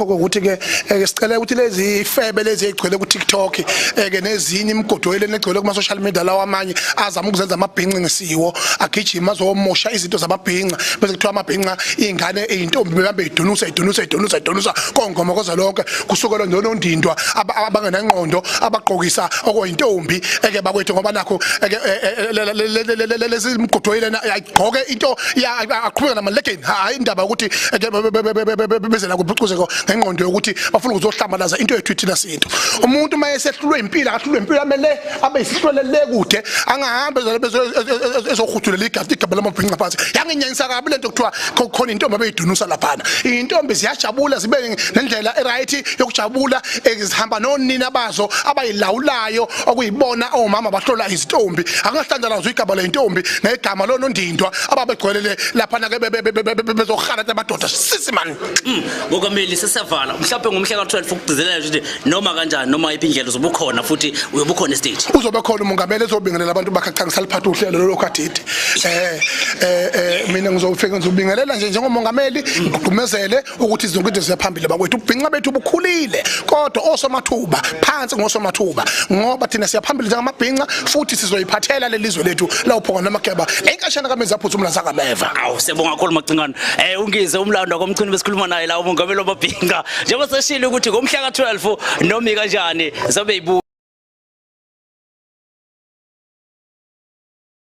ngakho ukuthi ke sicela ukuthi lezi ifebe lezi egcwele ku TikTok ke nezinye imigodoyeleni egcwele kuma social media lawa amanye azama ukuzenza amabhinqi ngesiwo agijima azomosha izinto zamabhinqa bese kuthiwa amabhinqa ingane eintombi behambe idunusa kongoma koza lonke kusukela nonondindwa abangenangqondo abaqokisa okuyintombi eke bakwethu ngoba nakho lezi imigodoyeleni ayigqoke into aqhubeka namalegend hayi indaba ukuthi bezela kubhucuzeko ngengqondo yokuthi bafuna ukuzohlambalaza into yethu thina sinto umuntu mayesehlulwe impilo akahlulwe impilo amele abe isihlwelele kude angahambe ezokhuthulela igaba lamabhinqa phansi yanginyanyisa kabi lento kuthiwa khona intombi abeyidunusa laphana intombi ziyajabula zibe nendlela eright yokujabula ezihamba nonina bazo abayilawulayo okuyibona omama bahlola izintombi angahlanjalazo igaba lentombi negama lonondindwa ababegcwelele laphana ke bezokhana amadoda sisi man ngokwameli sesavala mhlawumbe ngomhla ka12 ukugcizelela ukuthi noma kanjani noma iphi uzobukhona futhi uyobukhona estate uzobe khona umongameli ezobingelela abantu bakhe cha ngisaliphatha uhlelo lo khathidi mina ngizofika ngizobingelela nje njengomongameli ngigqumezele ukuthi zonke izinto ziyaphambili bakwethu ubhinqa bethu bukhulile kodwa osomathuba phansi ngosomathuba ngoba thina siyaphambili njengamabhinqa futhi sizoyiphathela lelizwe lethu la uphonga namageba lenkashana kamezi aphuthumla zakameva awu siyabonga kakhulu Macingane Ngizwe umlando kwaMchunu besikhuluma naye la umongameli wababhinqa njengoba seshilo ukuthi ngomhla ka12 noma kanjani zabe